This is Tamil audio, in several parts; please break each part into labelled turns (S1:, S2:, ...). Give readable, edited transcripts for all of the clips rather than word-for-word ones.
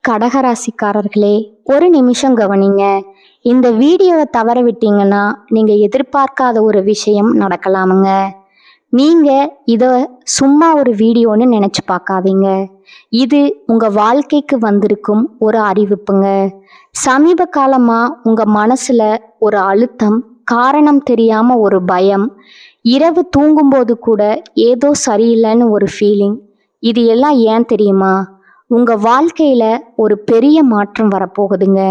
S1: கடகராசிக்காரர்களே, ஒரு நிமிஷம் கவனிங்க. இந்த வீடியோவை தவற விட்டீங்கன்னா நீங்க எதிர்பார்க்காத ஒரு விஷயம் நடக்கலாமுங்க. நீங்க இத சும்மா ஒரு வீடியோன்னு நினைச்சு பார்க்காதீங்க. இது உங்க வாழ்க்கைக்கு வந்திருக்கும் ஒரு அறிவிப்புங்க. சமீப காலமா உங்க மனசுல ஒரு அழுத்தம், காரணம் தெரியாம ஒரு பயம், இரவு தூங்கும்போது கூட ஏதோ சரியில்லைன்னு ஒரு ஃபீலிங். இது எல்லாம் ஏன் தெரியுமா? உங்க வாழ்க்கையில ஒரு பெரிய மாற்றம் வரப்போகுதுங்க.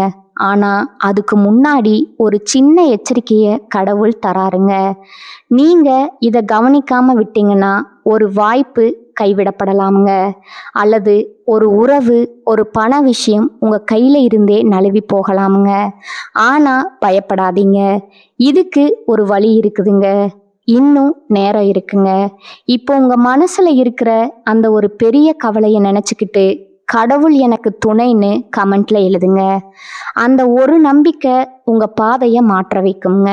S1: ஆனா அதுக்கு முன்னாடி ஒரு சின்ன எச்சரிக்கைய கடவுள் தராருங்க. நீங்க இத கவனிக்காம விட்டீங்கன்னா ஒரு வாய்ப்பு கைவிடப்படலாமுங்க. அல்லது ஒரு உறவு, ஒரு பண விஷயம் உங்க கையில இருந்தே நழுவி போகலாமுங்க. ஆனா பயப்படாதீங்க, இதுக்கு ஒரு வழி இருக்குதுங்க. இன்னும் நேரம் இருக்குங்க. இப்போ உங்க மனசுல இருக்கிற அந்த ஒரு பெரிய கவலையை நினைச்சுக்கிட்டு கடவுள் எனக்கு துணைன்னு கமெண்ட்ல எழுதுங்க. அந்த ஒரு நம்பிக்கை உங்க பாதையை மாற்ற வைக்குங்க.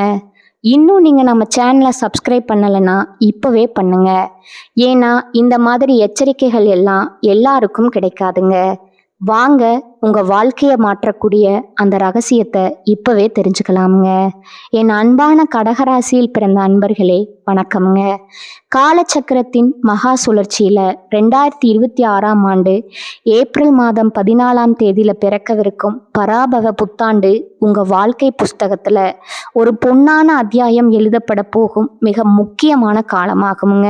S1: இன்னும் நீங்க நம்ம சேனலை சப்ஸ்கிரைப் பண்ணலைன்னா இப்பவே பண்ணுங்க. ஏன்னா இந்த மாதிரி எச்சரிக்கைகள் எல்லாம் எல்லாருக்கும் கிடைக்காதுங்க. வாங்க உங்க வாழ்க்கையை மாற்றக்கூடிய அந்த ரகசியத்தை இப்பவே தெரிஞ்சுக்கலாமுங்க. என் அன்பான கடகராசியில் பிறந்த அன்பர்களே, வணக்கம்ங்க. காலச்சக்கரத்தின் மகா சுழற்சியில 2026ஆம் ஆண்டு ஏப்ரல் மாதம் 14ஆம் தேதியில பிறக்கவிருக்கும் பராபவ புத்தாண்டு உங்க வாழ்க்கை புஸ்தகத்துல ஒரு பொன்னான அத்தியாயம் எழுதப்பட போகும் மிக முக்கியமான காலமாகுங்க.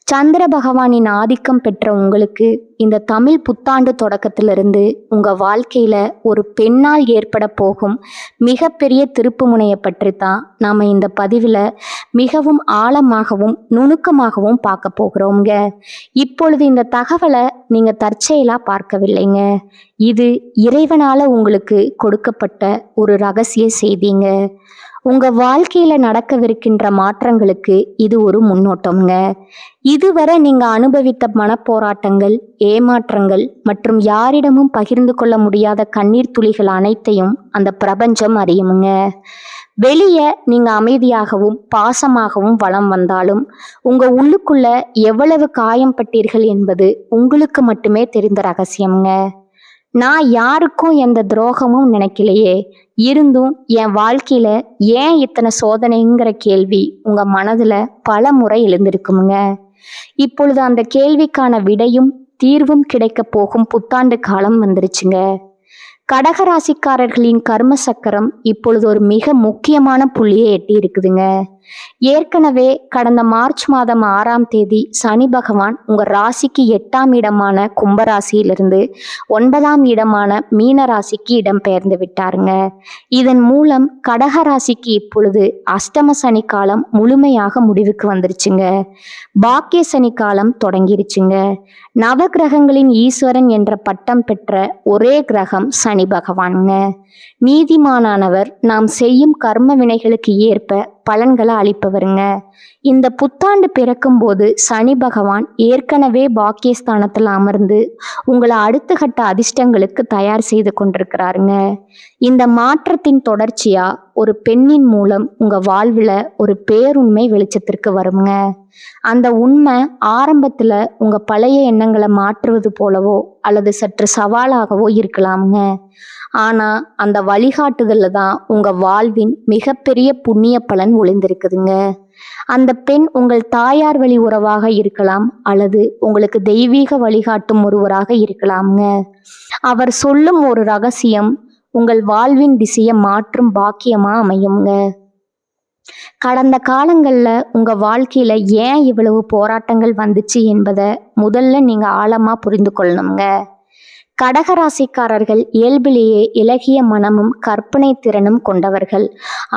S1: சந்திர பகவானின் ஆதிக்கம் பெற்ற உங்களுக்கு இந்த தமிழ் புத்தாண்டு தொடக்கத்திலிருந்து உங்க வாழ்க்கையில ஒரு பெண்ணால் ஏற்பட போகும் மிகப்பெரிய திருப்பு முனையை பற்றி தான் நாம இந்த பதிவுல மிகவும் ஆழமாகவும் நுணுக்கமாகவும் பார்க்க போகிறோங்க. இப்பொழுது இந்த தகவலை நீங்க தற்செயலா பார்க்கவில்லைங்க. இது இறைவனால உங்களுக்கு கொடுக்கப்பட்ட ஒரு ரகசிய செய்திங்க. உங்க வாழ்க்கையில நடக்கவிருக்கின்ற மாற்றங்களுக்கு இது ஒரு முன்னோட்டம்ங்க. இதுவரை நீங்க அனுபவித்த மனப்போராட்டங்கள், ஏமாற்றங்கள் மற்றும் யாரிடமும் பகிர்ந்து கொள்ள முடியாத கண்ணீர் துளிகள் அனைத்தையும் அந்த பிரபஞ்சம் அறியுமுங்க. வெளியே நீங்க அமைதியாகவும் பாசமாகவும் வலம் வந்தாலும் உங்க உள்ளுக்குள்ள எவ்வளவு காயம் பட்டீர்கள் என்பது உங்களுக்கு மட்டுமே தெரிந்த ரகசியம்ங்க. நான் யாருக்கும் எந்த துரோகமும் நினைக்கலையே, இருந்தும் என் வாழ்க்கையில ஏன் இத்தனை சோதனைங்கிற கேள்வி உங்க மனதுல பல முறை எழுந்திருக்குமுங்க. இப்பொழுது அந்த கேள்விக்கான விடையும் தீர்வும் கிடைக்க போகும் புத்தாண்டு காலம் வந்துருச்சுங்க. கடகராசிக்காரர்களின் கர்ம சக்கரம் இப்பொழுது ஒரு மிக முக்கியமான புள்ளியை எட்டி இருக்குதுங்க. ஏற்கனவே கடந்த மார்ச் மாதம் 6ஆம் தேதி சனி பகவான் உங்க ராசிக்கு 8ஆம் இடமான கும்பராசியிலிருந்து 9ஆம் இடமான மீன ராசிக்கு இடம் பெயர்ந்து விட்டாருங்க. இதன் மூலம் கடகராசிக்கு இப்பொழுது அஷ்டம சனி காலம் முழுமையாக முடிவுக்கு வந்துருச்சுங்க. பாக்கிய சனி காலம் தொடங்கிருச்சுங்க. நவ கிரகங்களின் ஈஸ்வரன் என்ற பட்டம் பெற்ற ஒரே கிரகம் சனி பகவானுங்க. நீதிமானவர் நாம் செய்யும் கர்ம வினைகளுக்கு ஏற்ப பலன்களை அளிப்பவருங்க. இந்த புத்தாண்டு பிறக்கும் போது சனி பகவான் ஏற்கனவே பாக்கியஸ்தானத்தில் அமர்ந்து உங்களை அடுத்த கட்ட அதிர்ஷ்டங்களுக்கு தயார் செய்து கொண்டிருக்கிறாருங்க. இந்த மாற்றத்தின் தொடர்ச்சியா ஒரு பெண்ணின் மூலம் உங்க வாழ்வுல ஒரு பேருண்மை வெளிச்சத்திற்கு வருங்க. அந்த உண்மை ஆரம்பத்துல உங்க பழைய எண்ணங்களை மாற்றுவது போலவோ அல்லது சற்று சவாலாகவோ இருக்கலாமுங்க. ஆனா அந்த வழிகாட்டுதல்ல தான் உங்க வாழ்வின் மிகப்பெரிய புண்ணிய பலன் ஒளிந்திருக்குதுங்க. அந்த பெண் உங்கள் தாயார் வழி உறவாக இருக்கலாம், அல்லது உங்களுக்கு தெய்வீக வழிகாட்டும் ஒருவராக இருக்கலாமுங்க. அவர் சொல்லும் ஒரு ரகசியம் உங்கள் வாழ்வின் திசையை மாற்றும் பாக்கியமா அமையுங்க. கடந்த காலங்கள்ல உங்க வாழ்க்கையில ஏன் இவ்வளவு போராட்டங்கள் வந்துச்சு என்பதை முதல்ல நீங்க ஆழமா புரிந்து கொள்ளணுங்க. கடகராசிக்காரர்கள் இயல்பிலேயே இலகிய மனமும் கற்பனை திறனும் கொண்டவர்கள்.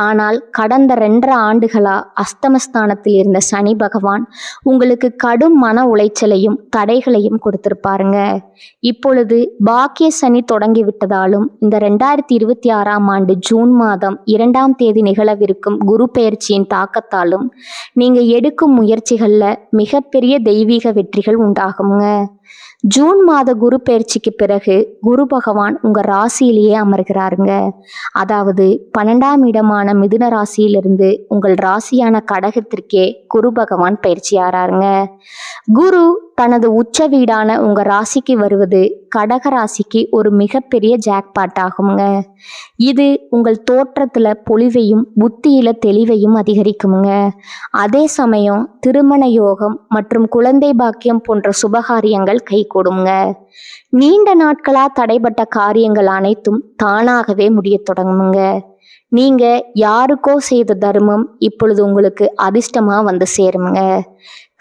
S1: ஆனால் கடந்த 2.5 ஆண்டுகளா அஸ்தமஸ்தானத்தில் இருந்த சனி பகவான் உங்களுக்கு கடும் மன உளைச்சலையும் தடைகளையும் கொடுத்திருப்பாருங்க. இப்பொழுது பாக்கிய சனி தொடங்கி விட்டதாலும் இந்த 2026ஆம் ஆண்டு ஜூன் மாதம் 2ஆம் தேதி நிகழவிருக்கும் குரு பெயர்ச்சியின் தாக்கத்தாலும் நீங்க எடுக்கும் முயற்சிகள்ல மிகப்பெரிய தெய்வீக வெற்றிகள் உண்டாகுங்க. ஜூன் மாத குரு பெயர்ச்சிக்கு பிறகு குரு பகவான் உங்க ராசியிலேயே அமர்கிறாருங்க. அதாவது 12ஆம் இடமான மிதுன ராசியிலிருந்து உங்கள் ராசியான கடகத்திற்கே குரு பகவான் பயிற்சி ஆறாருங்க. குரு தனது உச்ச வீடான உங்க ராசிக்கு வருவது கடக ராசிக்கு ஒரு மிகப்பெரிய ஜாக்பாட் ஆகுங்க. இது உங்கள் தோற்றத்துல பொலிவையும் புத்தியில தெளிவையும் அதிகரிக்குமுங்க. அதே சமயம் திருமண யோகம் மற்றும் குழந்தை பாக்கியம் போன்ற சுபகாரியங்கள் கைகூடுங்க. நீண்ட நாட்களா தடைபட்ட காரியங்கள் அனைத்தும் தானாகவே முடிய தொடங்குங்க. நீங்க யாருக்கோ செய்த தர்மம் இப்பொழுது உங்களுக்கு அதிர்ஷ்டமா வந்து சேருங்க.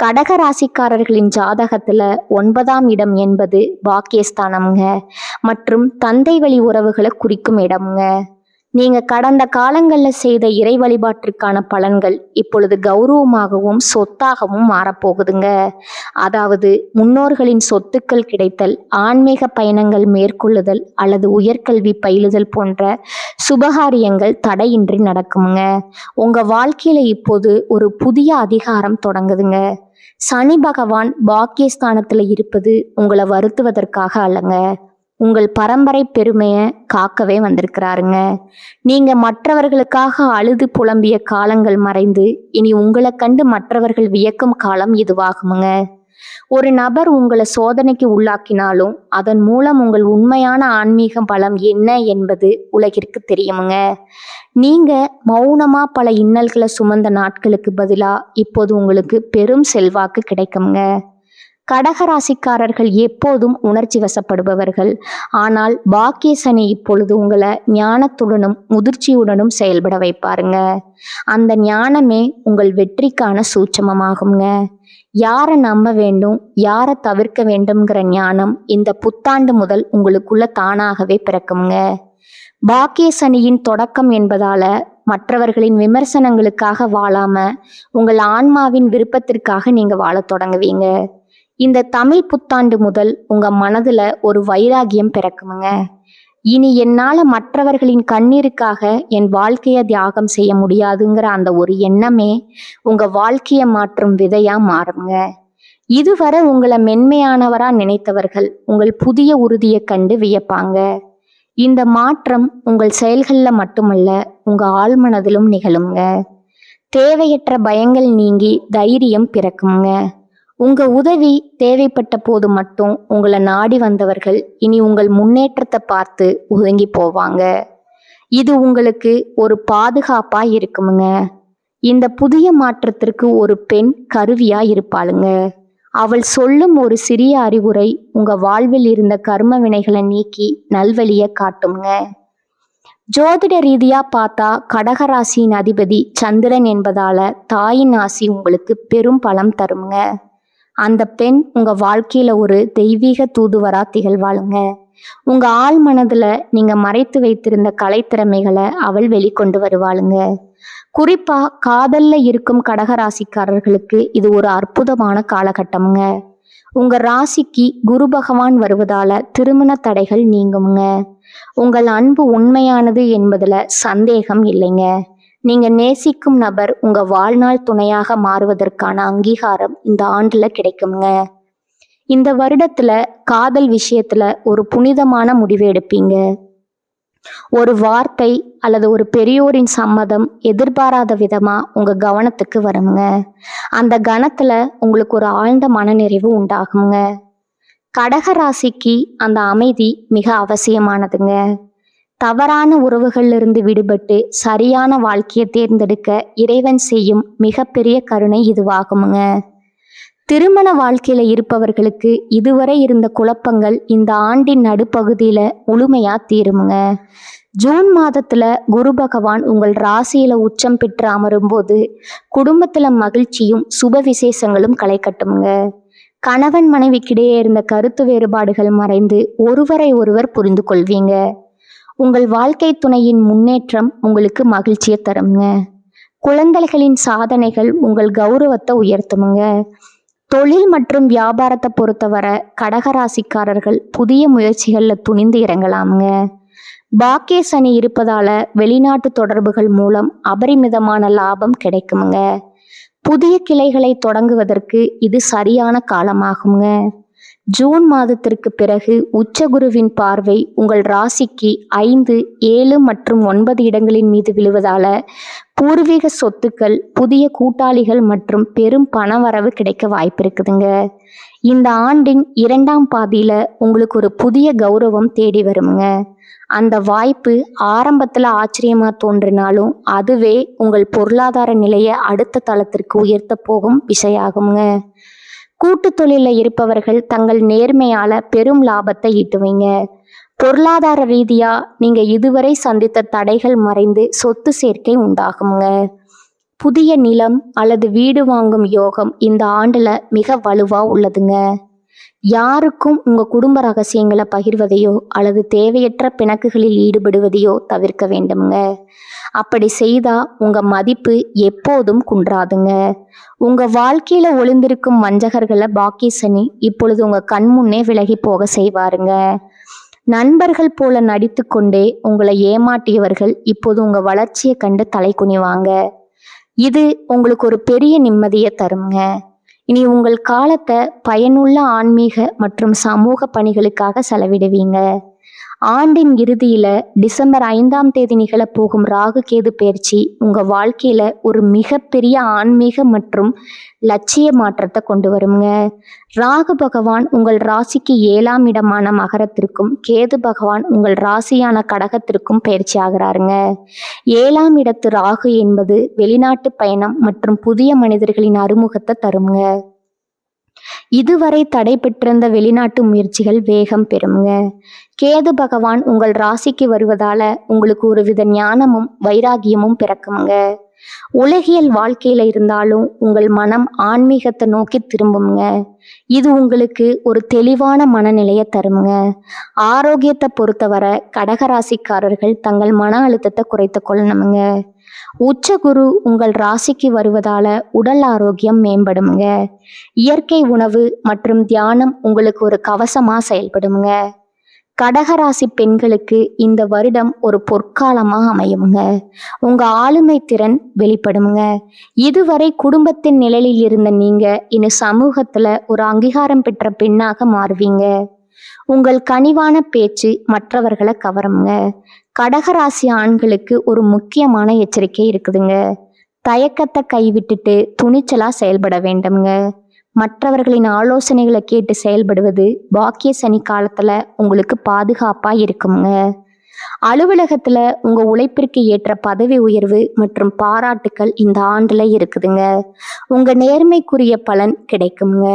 S1: கடக ராசிக்காரர்களின் ஜாதகத்துல 9ஆம் இடம் என்பது பாக்கியஸ்தானம்ங்க மற்றும் தந்தை வழி உறவுகளை குறிக்கும் இடம்ங்க. நீங்க கடந்த காலங்கள்ல செய்த இறை வழிபாட்டிற்கான பலன்கள் இப்பொழுது கௌரவமாகவும் சொத்தாகவும் மாறப்போகுதுங்க. அதாவது முன்னோர்களின் சொத்துக்கள் கிடைத்தல், ஆன்மீக பயணங்கள் மேற்கொள்ளுதல் அல்லது உயர்கல்வி பயிலுதல் போன்ற சுபகாரியங்கள் தடையின்றி நடக்குங்க. உங்க வாழ்க்கையில இப்போது ஒரு புதிய அதிகாரம் தொடங்குதுங்க. சனி பகவான் பாக்கியஸ்தானத்துல இருப்பது உங்களை வருத்துவதற்காக அல்லங்க, உங்கள் பரம்பரை பெருமையை காக்கவே வந்திருக்கிறாருங்க. நீங்க மற்றவர்களுக்காக அழுது புலம்பிய காலங்கள் மறைந்து இனி உங்களை கண்டு மற்றவர்கள் வியக்கும் காலம் இதுவாகுமுங்க. ஒரு நபர் உங்களை சோதனைக்கு உள்ளாக்கினாலும் அதன் மூலம் உங்கள் உண்மையான ஆன்மீக பலம் என்ன என்பது உலகிற்கு தெரியுமுங்க. நீங்க மௌனமா பல இன்னல்களை சுமந்த நாட்களுக்கு பதிலா இப்போது உங்களுக்கு பெரும் செல்வாக்கு கிடைக்குங்க. கடகராசிக்காரர்கள் எப்போதும் உணர்ச்சி வசப்படுபவர்கள். ஆனால் பாக்கிய சனி இப்பொழுது உங்களை ஞானத்துடனும் முதிர்ச்சியுடனும் செயல்பட வைப்பாருங்க. அந்த ஞானமே உங்கள் வெற்றிக்கான சூட்சமமாகுங்க. யாரை நம்ப வேண்டும், யாரை தவிர்க்க வேண்டும்ங்கிற ஞானம் இந்த புத்தாண்டு முதல் உங்களுக்குள்ள தானாகவே பிறக்குங்க. பாக்கிய சனியின் தொடக்கம் என்பதால மற்றவர்களின் விமர்சனங்களுக்காக வாழாம உங்கள் ஆன்மாவின் விருப்பத்திற்காக நீங்க வாழத் தொடங்குவீங்க. இந்த தமிழ் புத்தாண்டு முதல் உங்க மனதுல ஒரு வைராகியம் பிறக்குமுங்க. இனி என்னால மற்றவர்களின் கண்ணீருக்காக என் வாழ்க்கையை தியாகம் செய்ய முடியாதுங்கிற அந்த ஒரு எண்ணமே உங்க வாழ்க்கையை மாற்றும் விதையா மாறுங்க. இதுவரை உங்களை மென்மையானவரா நினைத்தவர்கள் உங்கள் புதிய உறுதியை கண்டு வியப்பாங்க. இந்த மாற்றம் உங்கள் செயல்கள்ல மட்டுமல்ல, உங்க ஆழ்மனதிலும் நிகழுங்க. தேவையற்ற பயங்கள் நீங்கி தைரியம் பிறக்குங்க. உங்க உதவி தேவைப்பட்ட போது மட்டும் உங்களை நாடி வந்தவர்கள் இனி உங்கள் முன்னேற்றத்தை பார்த்து ஒதுங்கி போவாங்க. இது உங்களுக்கு ஒரு பாதுகாப்பா இருக்குமுங்க. இந்த புதிய மாற்றத்திற்கு ஒரு பெண் கருவியா இருப்பாளுங்க. அவள் சொல்லும் ஒரு சிறிய அறிவுரை உங்க வாழ்வில் இருந்த கர்ம வினைகளை நீக்கி நல்வழியை காட்டுங்க. ஜோதிட ரீதியா பார்த்தா கடகராசியின் அதிபதி சந்திரன் என்பதால தாயின் ஆசி உங்களுக்கு பெரும் பலம் தருங்க. அந்த பெண் உங்க வாழ்க்கையில ஒரு தெய்வீக தூதுவரா திகழ்வாளுங்க. உங்க ஆழ் மனதுல நீங்க மறைத்து வைத்திருந்த கலைத்திறமைகளை அவள் வெளிக்கொண்டு வருவாளுங்க. குறிப்பா காதல்ல இருக்கும் கடகராசிக்காரர்களுக்கு இது ஒரு அற்புதமான காலகட்டம்ங்க. உங்க ராசிக்கு குரு பகவான் வருவதால திருமண தடைகள் நீங்குங்க. உங்கள் அன்பு உண்மையானது என்பதுல சந்தேகம் இல்லைங்க. நீங்க நேசிக்கும் நபர் உங்க வாழ்நாள் துணையாக மாறுவதற்கான அங்கீகாரம் இந்த ஆண்டுல கிடைக்குங்க. இந்த வருடத்துல காதல் விஷயத்துல ஒரு புனிதமான முடிவு எடுப்பீங்க. ஒரு வார்த்தை அல்லது ஒரு பெரியோரின் சம்மதம் எதிர்பாராத விதமா உங்க கவனத்துக்கு வருங்க. அந்த கணத்துல உங்களுக்கு ஒரு ஆழ்ந்த மனநிறைவு உண்டாகுங்க. கடக ராசிக்கு அந்த அமைதி மிக அவசியமானதுங்க. தவறான உறவுகள்ல இருந்து விடுபட்டு சரியான வாழ்க்கையை தேர்ந்தெடுக்க இறைவன் செய்யும் மிகப்பெரிய கருணை இதுவாகுமுங்க. திருமண வாழ்க்கையில இருப்பவர்களுக்கு இதுவரை இருந்த குழப்பங்கள் இந்த ஆண்டின் நடுப்பகுதியில முழுமையா தீருமுங்க. ஜூன் மாதத்துல குரு பகவான் உங்கள் ராசியில உச்சம் பெற்று அமரும் போது குடும்பத்துல மகிழ்ச்சியும் சுப விசேஷங்களும் களை கட்டுமுங்க. கணவன் மனைவிக்கிடையே இருந்த கருத்து வேறுபாடுகள் மறைந்து ஒருவரை ஒருவர் புரிந்து கொள்வீங்க. உங்கள் வாழ்க்கை துணையின் முன்னேற்றம் உங்களுக்கு மகிழ்ச்சியை தருங்க. குழந்தைகளின் சாதனைகள் உங்கள் கௌரவத்தை உயர்த்துமுங்க. தொழில் மற்றும் வியாபாரத்தை பொறுத்தவரை கடகராசிக்காரர்கள் புதிய முயற்சிகள்ல துணிந்து இறங்கலாமுங்க. பாக்கிய சனி இருப்பதால வெளிநாட்டு தொடர்புகள் மூலம் அபரிமிதமான லாபம் கிடைக்குமுங்க. புதிய கிளைகளை தொடங்குவதற்கு இது சரியான காலமாகுங்க. ஜூன் மாதத்திற்கு பிறகு உச்சகுருவின் பார்வை உங்கள் ராசிக்கு 5, 7 மற்றும் 9 இடங்களின் மீது விழுவதால பூர்வீக சொத்துக்கள், புதிய கூட்டாளிகள் மற்றும் பெரும் பணவரவு கிடைக்க வாய்ப்பு இருக்குதுங்க. இந்த ஆண்டின் 2ஆம் பாதியில உங்களுக்கு ஒரு புதிய கௌரவம் தேடி வருமுங்க. அந்த வாய்ப்பு ஆரம்பத்துல ஆச்சரியமா தோன்றினாலும் அதுவே உங்கள் பொருளாதார நிலையை அடுத்த தளத்திற்கு உயர்த்த போகும் விஷயாகுங்க. கூட்டு தொழில இருப்பவர்கள் தங்கள் நேர்மையால பெரும் லாபத்தை ஈட்டுவீங்க. பொருளாதார ரீதியா நீங்க இதுவரை சந்தித்த தடைகள் மறைந்து சொத்து சேர்க்கை உண்டாகுங்க. புதிய நிலம் அல்லது வீடு வாங்கும் யோகம் இந்த ஆண்டுல மிக வலுவா உள்ளதுங்க. யாருக்கும் உங்க குடும்ப ரகசியங்களை பகிர்வதையோ அல்லது தேவையற்ற பிணக்குகளில் ஈடுபடுவதையோ தவிர்க்க வேண்டும்ங்க. அப்படி செய்தா உங்க மதிப்பு எப்போதும் குன்றாதுங்க. உங்க வாழ்க்கையில ஒளிந்திருக்கும் வஞ்சகர்களை பாக்கிய சனி இப்பொழுது உங்க கண் முன்னே விலகி போக செய்வாருங்க. நண்பர்கள் போல நடித்து கொண்டே உங்களை ஏமாற்றியவர்கள் இப்போது உங்க வளர்ச்சியை கண்டு தலை குனிவாங்க. இது உங்களுக்கு ஒரு பெரிய நிம்மதியை தருங்க. இனி உங்கள் காலத்தை பயனுள்ள ஆன்மீக மற்றும் சமூக பணிகளுக்காக செலவிடுவீங்க. ஆண்டின் இறுதியில டிசம்பர் 5ஆம் தேதி நிகழப்போகும் ராகு கேது பயிற்சி உங்க வாழ்க்கையில ஒரு மிகப்பெரிய ஆன்மீக மற்றும் லட்சிய மாற்றத்தை கொண்டு வருங்க. ராகு பகவான் உங்கள் ராசிக்கு 7ஆம் இடமான மகரத்திற்கும், கேது பகவான் உங்கள் ராசியான கடகத்திற்கும் பயிற்சி ஆகிறாருங்க. 7ஆம் இடத்து ராகு என்பது வெளிநாட்டு பயணம் மற்றும் புதிய மனிதர்களின் அறிமுகத்தை தருங்க. இதுவரை தடை பெற்றிருந்த வெளிநாட்டு முயற்சிகள் வேகம் பெறுங்க. கேது பகவான் உங்கள் ராசிக்கு வருவதால உங்களுக்கு ஒருவித ஞானமும் வைராகியமும் பிறக்குங்க. உலகியல் வாழ்க்கையில இருந்தாலும் உங்கள் மனம் ஆன்மீகத்தை நோக்கி திரும்புங்க. இது உங்களுக்கு ஒரு தெளிவான மனநிலையை தருங்க. ஆரோக்கியத்தை பொறுத்தவரை கடகராசிக்காரர்கள் தங்கள் மன அழுத்தத்தை குறைத்து கொள்ளணுங்க. உச்சகுரு உங்கள் ராசிக்கு வருவதால உடல் ஆரோக்கியம் மேம்படுங்க. இயற்கை உணவு மற்றும் தியானம் உங்களுக்கு ஒரு கவசமா செயல்படுங்க. கடகராசி பெண்களுக்கு இந்த வருடம் ஒரு பொற்காலமா அமையுங்க. உங்க ஆளுமை திறன் வெளிப்படுங்க. இதுவரை குடும்பத்தின் நிழலில் இருந்த நீங்க இனி சமூகத்துல ஒரு அங்கீகாரம் பெற்ற பெண்ணாக மாறுவீங்க. உங்கள் கனிவான பேச்சு மற்றவர்களை கவருங்க. கடகராசி ஆண்களுக்கு ஒரு முக்கியமான எச்சரிக்கை இருக்குதுங்க. தயக்கத்தை கைவிட்டுட்டு துணிச்சலா செயல்பட வேண்டும்ங்க. மற்றவர்களின் ஆலோசனைகளை கேட்டு செயல்படுவது பாக்கிய சனி காலத்துல உங்களுக்கு பாதுகாப்பா இருக்குங்க. அலுவலகத்துல உங்க உழைப்பிற்கு ஏற்ற பதவி உயர்வு மற்றும் பாராட்டுக்கள் இந்த ஆண்டுல இருக்குதுங்க. உங்க நேர்மைக்குரிய பலன் கிடைக்குங்க.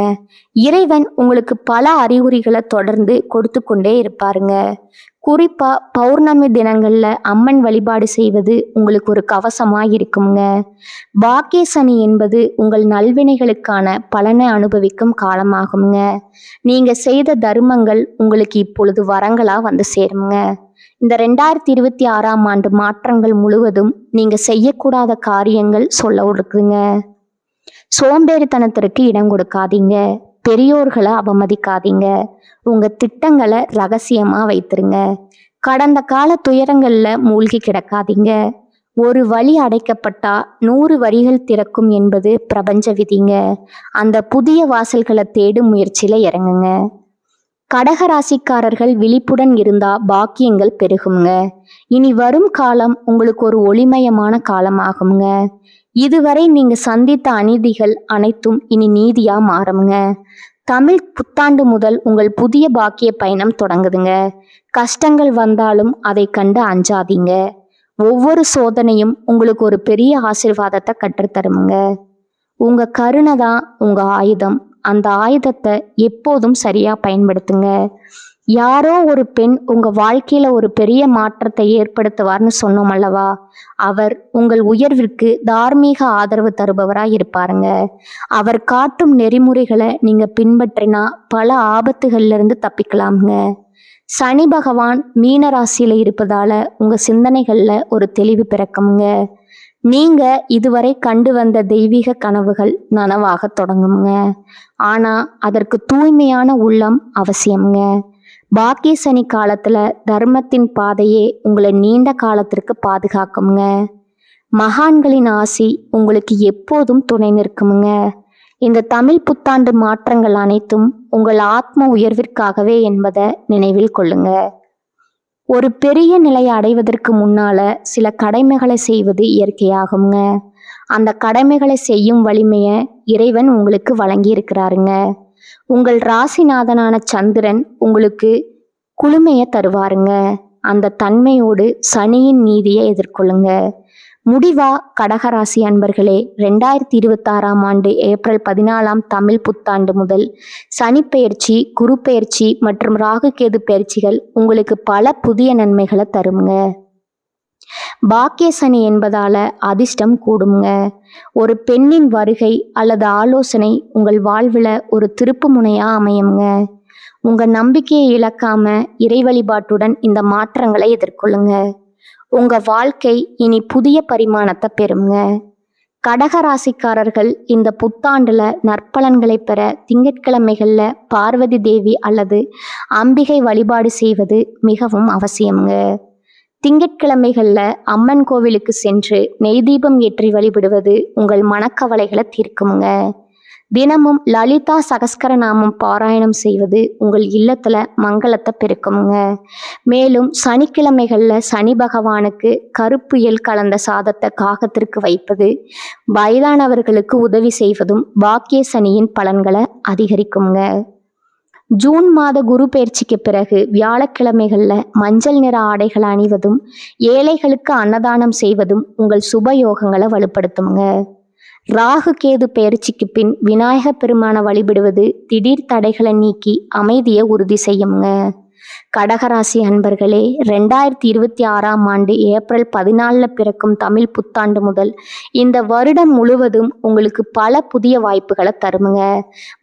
S1: இறைவன் உங்களுக்கு பல அறிகுறிகளை தொடர்ந்து கொடுத்து கொண்டே இருப்பாருங்க. குறிப்பா பௌர்ணமி தினங்கள்ல அம்மன் வழிபாடு செய்வது உங்களுக்கு ஒரு கவசமா இருக்குங்க. பாக்கிய சனி என்பது உங்கள் நல்வினைகளுக்கான பலனை அனுபவிக்கும் காலமாகுங்க. நீங்க செய்த தர்மங்கள் உங்களுக்கு இப்பொழுது வரங்களா வந்து சேருங்க. இந்த 2026ஆம் ஆண்டு மாற்றங்கள் முழுவதும் நீங்க செய்யக்கூடாத காரியங்கள் சொல்ல இருக்குங்க. சோம்பேறித்தனத்திற்கு இடம் கொடுக்காதீங்க. பெரியோர்களை அவமதிக்காதீங்க. உங்க திட்டங்களை ரகசியமா வைத்திருங்க. கடந்த கால துயரங்கள்ல மூழ்கி கிடக்காதீங்க. ஒரு வழி அடைக்கப்பட்டா 100 வழிகள் திறக்கும் என்பது பிரபஞ்ச விதிங்க. அந்த புதிய வாசல்களை தேடும் முயற்சியில இறங்குங்க. கடகராசிக்காரர்கள் விழிப்புடன் இருந்தா பாக்கியங்கள் பெருகுங்க. இனி வரும் காலம் உங்களுக்கு ஒரு ஒளிமயமான காலமாகுங்க. இதுவரை நீங்க சந்தித்த அநீதிகள் அனைத்தும் இனி நீதியா மாறுங்க. தமிழ் புத்தாண்டு முதல் உங்கள் புதிய பாக்கிய பயணம் தொடங்குதுங்க. கஷ்டங்கள் வந்தாலும் அதை கண்டு அஞ்சாதீங்க. ஒவ்வொரு சோதனையும் உங்களுக்கு ஒரு பெரிய ஆசீர்வாதத்தை கற்றுத்தருமுங்க. உங்க கருணை தான் உங்க ஆயுதம். அந்த ஆயுதத்தை எப்போதும் சரியா பயன்படுத்துங்க. யாரோ ஒரு பெண் உங்க வாழ்க்கையில ஒரு பெரிய மாற்றத்தை ஏற்படுத்துவார்னு சொன்னோம் அல்லவா? அவர் உங்கள் உயர்விற்கு தார்மீக ஆதரவு தருபவராய் இருப்பாருங்க. அவர் காட்டும் நெறிமுறைகளை நீங்க பின்பற்றினா பல ஆபத்துகள்ல இருந்து தப்பிக்கலாமுங்க. சனி பகவான் மீன ராசியில இருப்பதால உங்க சிந்தனைகள்ல ஒரு தெளிவு பிறக்குங்க. நீங்க இதுவரை கண்டு வந்த தெய்வீக கனவுகள் நனவாக தொடங்குங்க. ஆனா அதற்கு தூய்மையான உள்ளம் அவசியம்ங்க. பாக்கிய சனி காலத்துல தர்மத்தின் பாதையே உங்களை நீண்ட காலத்திற்கு பாதுகாக்குங்க. மகான்களின் ஆசி உங்களுக்கு எப்போதும் துணை நிற்குமுங்க. இந்த தமிழ் புத்தாண்டு மாற்றங்கள் அனைத்தும் உங்கள் ஆத்ம உயர்விற்காகவே என்பதை நினைவில் கொள்ளுங்க. ஒரு பெரிய நிலையை அடைவதற்கு முன்னால சில கடமைகளை செய்வது இயற்கையாகுங்க. அந்த கடமைகளை செய்யும் வலிமையை இறைவன் உங்களுக்கு வழங்கி இருக்கிறாருங்க. உங்கள் ராசிநாதனான சந்திரன் உங்களுக்கு குளுமையை தருவாருங்க. அந்த தன்மையோடு சனியின் நீதியை எதிர்கொள்ளுங்க. முடிவா கடகராசி அன்பர்களே, 2026ஆம் ஆண்டு ஏப்ரல் 14 தமிழ் புத்தாண்டு முதல் சனிப்பெயர்ச்சி, குரு பெயர்ச்சி மற்றும் ராகு கேது பெயர்ச்சிகள் உங்களுக்கு பல புதிய நன்மைகளை தருங்க. பாக்கிய சனி என்பதால அதிர்ஷ்டம் கூடுங்க. ஒரு பெண்ணின் வருகை அல்லது ஆலோசனை உங்கள் வாழ்வில் ஒரு திருப்பு முனையா அமையுங்க. உங்க நம்பிக்கையை இழக்காம இறை வழிபாட்டுடன் இந்த மாற்றங்களை எதிர்கொள்ளுங்க. உங்க வாழ்க்கை இனி புதிய பரிமாணத்தை பெறுங்க. கடகராசிக்காரர்கள் இந்த புத்தாண்டுல நற்பலன்களை பெற திங்கட்கிழமைகள்ல பார்வதி தேவி அல்லது அம்பிகை வழிபாடு செய்வது மிகவும் அவசியம்ங்க. திங்கட்கிழமைகள்ல அம்மன் கோவிலுக்கு சென்று நெய் தீபம் ஏற்றி வழிபடுவது உங்கள் மனக்கவலைகளை தீர்க்குமுங்க. தினமும் லலிதா சகஸ்கரநாமம் பாராயணம் செய்வது உங்கள் இல்லத்துல மங்களத்தை பெருக்குமுங்க. மேலும் சனிக்கிழமைகள்ல சனி பகவானுக்கு கருப்பு எள் கலந்த சாதத்தை காகத்திற்கு வைப்பது, வயதானவர்களுக்கு உதவி செய்வதும் பாக்கிய சனியின் பலன்களை அதிகரிக்குங்க. ஜூன் மாத குரு பெயர்ச்சிக்கு பிறகு வியாழக்கிழமைகள்ல மஞ்சள் நிற ஆடைகளை அணிவதும் ஏழைகளுக்கு அன்னதானம் செய்வதும் உங்கள் சுபயோகங்களை வலுப்படுத்துங்க. ராகு கேது பெயர்ச்சிக்கு பின் விநாயக பெருமானை வழிபடுவது திடீர் தடைகளை நீக்கி அமைதியை உறுதி செய்யுங்க. கடகராசி அன்பர்களே, 2026ஆம் ஆண்டு ஏப்ரல் 14 பிறக்கும் தமிழ் புத்தாண்டு முதல் இந்த வருடம் முழுவதும் உங்களுக்கு பல புதிய வாய்ப்புகளை தருமுங்க.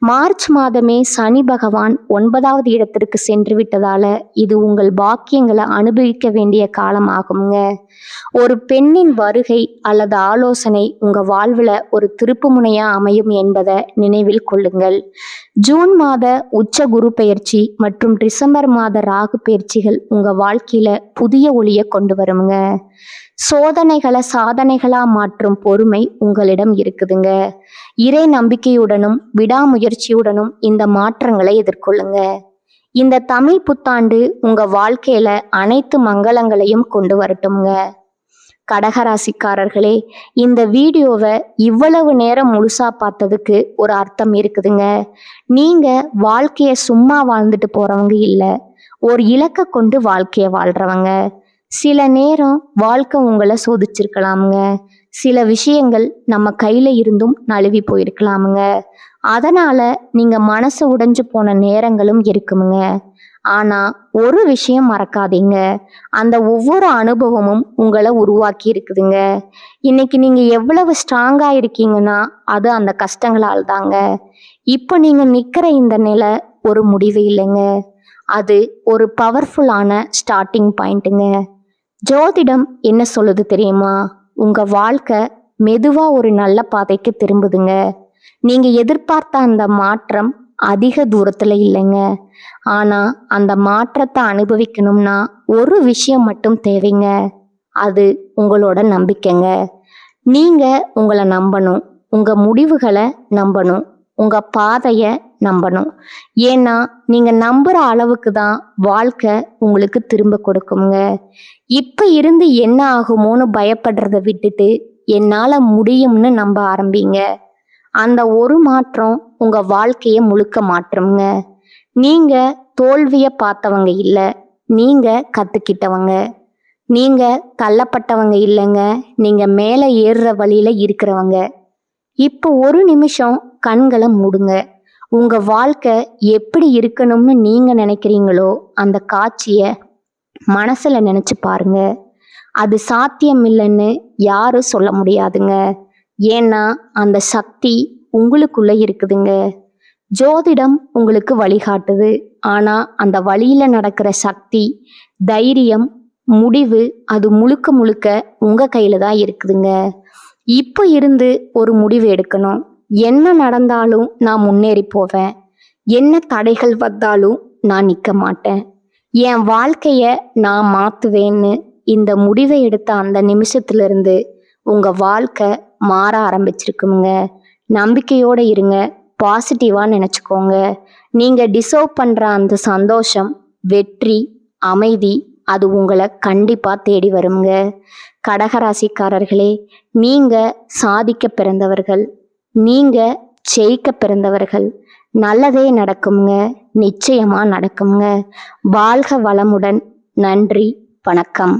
S1: மார்ச் மாதமே சனி பகவான் 9வது இடத்திற்கு சென்று விட்டதால இது உங்கள் பாக்கியங்களை அனுபவிக்க வேண்டிய காலம் ஆகுங்க. ஒரு பெண்ணின் வருகை அல்லது ஆலோசனை உங்க வாழ்வில் ஒரு திருப்பு முனையா அமையும் என்பதை நினைவில் கொள்ளுங்கள். ஜூன் மாத உச்ச குரு பெயர்ச்சி மற்றும் டிசம்பர் மாத ராகு பெயர்ச்சிகள் உங்க வாழ்க்கையில புதிய ஒளியை கொண்டு வருங்க. சோதனைகளை சாதனைகளா மாற்றும் பொறுமை உங்களிடம் இருக்குதுங்க. இறை நம்பிக்கையுடனும் விடாமுயற்சியுடனும் இந்த மாற்றங்களை எதிர்கொள்ளுங்க. இந்த தமிழ் புத்தாண்டு உங்க வாழ்க்கையில அனைத்து மங்களங்களையும் கொண்டு வரட்டும்ங்க. கடகராசிக்காரர்களே, இந்த வீடியோவை இவ்வளவு நேரம் முழுசா பார்த்ததுக்கு ஒரு அர்த்தம் இருக்குதுங்க. நீங்க வாழ்க்கைய சும்மா வாழ்ந்துட்டு போறவங்க இல்லை, ஒரு இலக்கை கொண்டு வாழ்க்கைய வாழ்றவங்க. சில நேரம் வாழ்க்கை உங்களை சோதிச்சிருக்கலாமுங்க. சில விஷயங்கள் நம்ம கையில இருந்தும் நழுவி போயிருக்கலாமுங்க. அதனால நீங்க மனசு உடைஞ்சு போன நேரங்களும் இருக்குமுங்க. ஆனா ஒரு விஷயம் மறக்காதீங்க, அந்த ஒவ்வொரு அனுபவமும் உங்களை உருவாக்கி இருக்குதுங்க. இன்னைக்கு நீங்க எவ்வளவு ஸ்ட்ராங்கா இருக்கீங்கன்னா அது அந்த கஷ்டங்களால் தாங்க. இப்போ நீங்க நிக்கிற இந்த நிலை ஒரு முடிவு இல்லைங்க, அது ஒரு பவர்ஃபுல்லான ஸ்டார்டிங் பாயிண்ட்டுங்க. ஜோதிடம் என்ன சொல்லுது தெரியுமா? உங்க வாழ்க்கை மெதுவா ஒரு நல்ல பாதைக்கு திரும்புதுங்க. நீங்க எதிர்பார்த்த அந்த மாற்றம் அதிக தூரத்துல இல்லைங்க. ஆனா அந்த மாற்றத்தை அனுபவிக்கணும்னா ஒரு விஷயம் மட்டும் தேவைங்க, அது உங்களோட நம்பிக்கைங்க. நீங்க உங்களை நம்பணும், உங்க முடிவுகளை நம்பணும், உங்க பாதையை நம்பணும். ஏன்னா நீங்க நம்புற அளவுக்கு தான் வாழ்க்கை உங்களுக்கு திரும்ப கொடுக்குங்க. இப்ப இருந்து என்ன ஆகுமோன்னு பயப்படுறத விட்டுட்டு என்னால முடியும்னு நம்ப ஆரம்பிங்க. அந்த ஒரு மாற்றம் உங்க வாழ்க்கையை முழுக்க மாற்றுங்க. நீங்க தோல்விய பார்த்தவங்க இல்லை, நீங்க கத்துக்கிட்டவங்க. நீங்க தள்ளப்பட்டவங்க இல்லைங்க, நீங்க மேலே ஏறுற வழியில இருக்கிறவங்க. இப்போ ஒரு நிமிஷம் கண்களை மூடுங்க. உங்க வாழ்க்கை எப்படி இருக்கணும்னு நீங்க நினைக்கிறீங்களோ அந்த காட்சியை மனசுல நினைச்சு பாருங்க. அது சாத்தியம் இல்லைன்னு யாரும் சொல்ல முடியாதுங்க. ஏன்னா அந்த சக்தி உங்களுக்குள்ள இருக்குதுங்க. ஜோதிடம் உங்களுக்கு வழிகாட்டுது, ஆனா அந்த வழியில நடக்கிற சக்தி, தைரியம், முடிவு அது முழுக்க முழுக்க உங்க கையில தான் இருக்குதுங்க. இப்போ இருந்து ஒரு முடிவு எடுக்கணும். என்ன நடந்தாலும் நான் முன்னேறி போவேன், என்ன தடைகள் வந்தாலும் நான் நிற்க மாட்டேன், என் வாழ்க்கைய நான் மாத்துவேன்னு இந்த முடிவை எடுத்த அந்த நிமிஷத்துல இருந்து உங்க வாழ்க்கை மாற ஆரம்பிச்சிருக்குங்க. நம்பிக்கையோடு இருங்க, பாசிட்டிவாக நினச்சிக்கோங்க. நீங்கள் டிசர்வ் பண்ணுற அந்த சந்தோஷம், வெற்றி, அமைதி அது உங்களை கண்டிப்பாக தேடி வருங்க. கடகராசிக்காரர்களே, நீங்கள் சாதிக்க பிறந்தவர்கள், நீங்கள் ஜெயிக்க பிறந்தவர்கள். நல்லதே நடக்குங்க, நிச்சயமாக நடக்குங்க. வாழ்க வளமுடன். நன்றி, வணக்கம்.